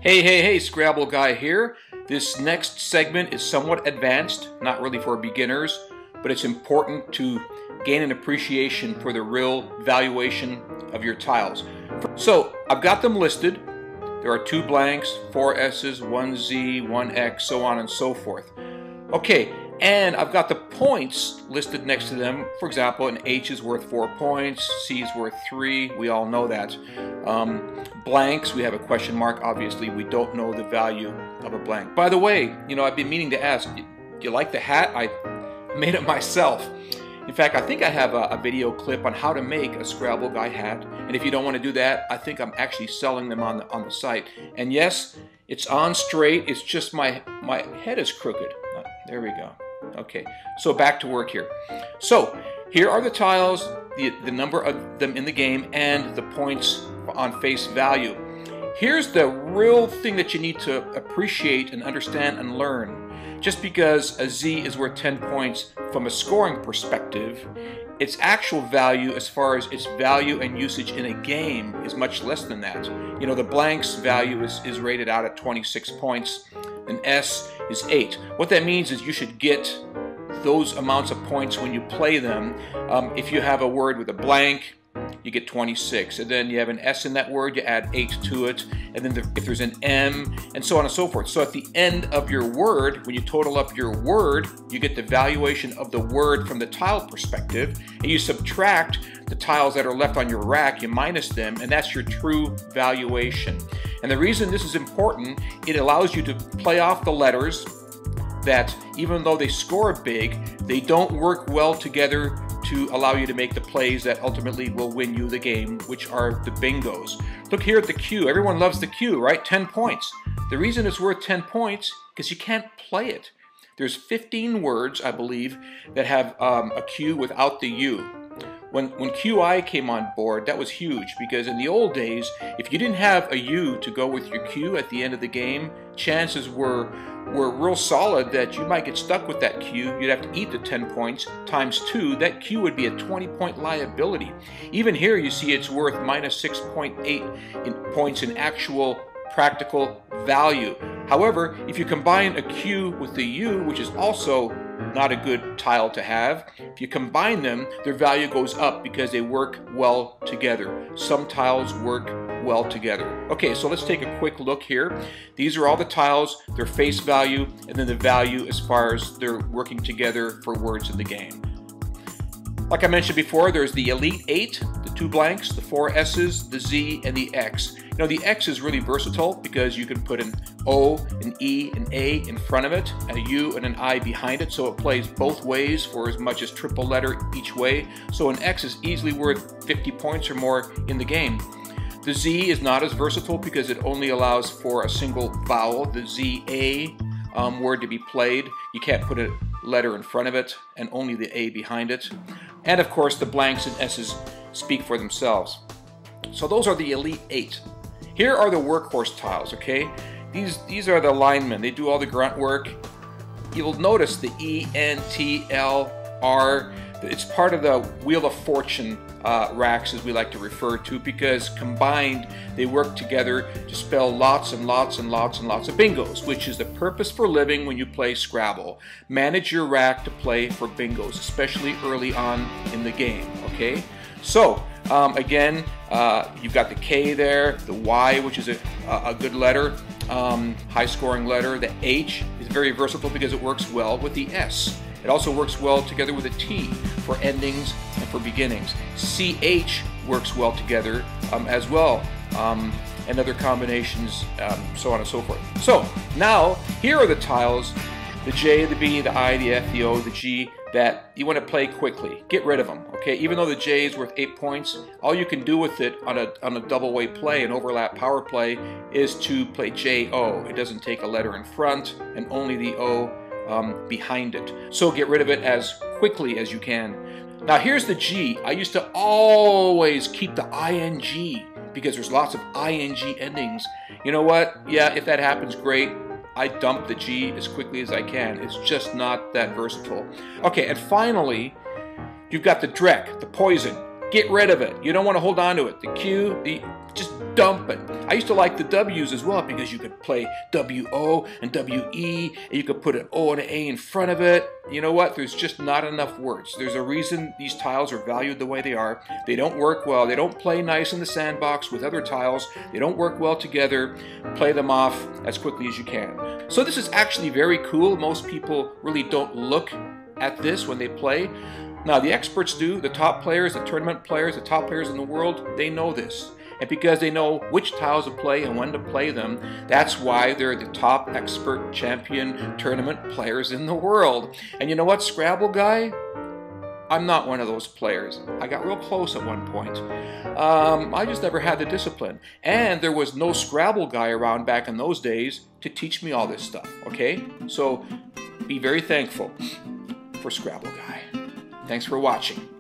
Hey, Scrabble guy here. This next segment is somewhat advanced, not really for beginners, but it's important to gain an appreciation for the real valuation of your tiles. So I've got them listed. There are 2 blanks, 4 S's, 1 Z, 1 X, so on and so forth. Okay, and I've got the points listed next to them. For example, an H is worth 4 points, C is worth 3, we all know that. Blanks, we have a question mark, obviously we don't know the value of a blank. By the way, I've been meaning to ask, do you like the hat? I made it myself. In fact, I think I have a video clip on how to make a Scrabble guy hat, and if you don't want to do that, I think I'm actually selling them on the site. And yes, it's on straight, it's just my head is crooked. There we go. Okay, so back to work here. So here are the tiles, the number of them in the game, and the points on face value. Here's the real thing that you need to appreciate and understand and learn. Just because a Z is worth 10 points from a scoring perspective, its actual value as far as its value and usage in a game is much less than that. The blank's value is rated out at 26 points, and S is 8. What that means is you should get those amounts of points when you play them. If you have a word with a blank, you get 26, and then you have an S in that word, you add 8 to it, and then if there's an M, and so on and so forth. So at the end of your word, when you total up your word, you get the valuation of the word from the tile perspective, and you subtract the tiles that are left on your rack, you minus them, and that's your true valuation. And the reason this is important, it allows you to play off the letters that even though they score big, they don't work well together to allow you to make the plays that ultimately will win you the game, which are the bingos. Look here at the Q. Everyone loves the Q, right? 10 points. The reason it's worth 10 points because you can't play it. There's 15 words, I believe, that have a Q without the U. When QI came on board, that was huge because in the old days, if you didn't have a U to go with your Q at the end of the game, chances were real solid that you might get stuck with that Q. You'd have to eat the 10 points times 2. That Q would be a 20-point liability. Even here you see it's worth minus 6.8 points in actual practical value. However, if you combine a Q with the U, which is also not a good tile to have, if you combine them, their value goes up because they work well together. Some tiles work well together. Okay, so let's take a quick look here. These are all the tiles, their face value, and then the value as far as they're working together for words in the game. Like I mentioned before, there's the Elite 8, the 2 blanks, the 4 S's, the Z, and the X. The X is really versatile because you can put an O, an E, an A in front of it, and a U and an I behind it, so it plays both ways for as much as triple letter each way. So an X is easily worth 50 points or more in the game. The Z is not as versatile because it only allows for a single vowel, the ZA word to be played. You can't put a letter in front of it and only the A behind it. And of course the blanks and S's speak for themselves. So those are the Elite 8. Here are the workhorse tiles, okay? These are the linemen. They do all the grunt work. You'll notice the E, N, T, L, R. It's part of the Wheel of Fortune racks, as we like to refer to, because combined they work together to spell lots and lots and lots and lots of bingos, which is the purpose for living when you play Scrabble. Manage your rack to play for bingos, especially early on in the game, okay? So, again, you've got the K there, the Y, which is a good letter, high-scoring letter. The H is very versatile because it works well with the S. It also works well together with a T for endings and for beginnings. CH works well together as well, and other combinations, so on and so forth. So now, here are the tiles, the J, the B, the I, the F, the O, the G, that you want to play quickly. Get rid of them, okay? Even though the J is worth 8 points, all you can do with it on a double-way play, an overlap power play, is to play J-O. It doesn't take a letter in front and only the O behind it. So get rid of it as quickly as you can. Now here's the G. I used to always keep the ING because there's lots of ING endings. You know what? Yeah, if that happens, great. I dump the G as quickly as I can. It's just not that versatile. Okay, and finally, you've got the Drek, the poison. Get rid of it. You don't want to hold on to it. The Q, just dump it. I used to like the W's as well because you could play W-O and W-E, and you could put an O and an A in front of it. You know what? There's just not enough words. There's a reason these tiles are valued the way they are. They don't work well. They don't play nice in the sandbox with other tiles. They don't work well together. Play them off as quickly as you can. So this is actually very cool. Most people really don't look at this when they play. Now the experts do. The top players, the tournament players, the top players in the world, they know this. And because they know which tiles to play and when to play them, that's why they're the top expert champion tournament players in the world. And you know what, Scrabble guy? I'm not one of those players. I got real close at one point. I just never had the discipline. And there was no Scrabble guy around back in those days to teach me all this stuff, okay? So be very thankful for Scrabble guy. Thanks for watching.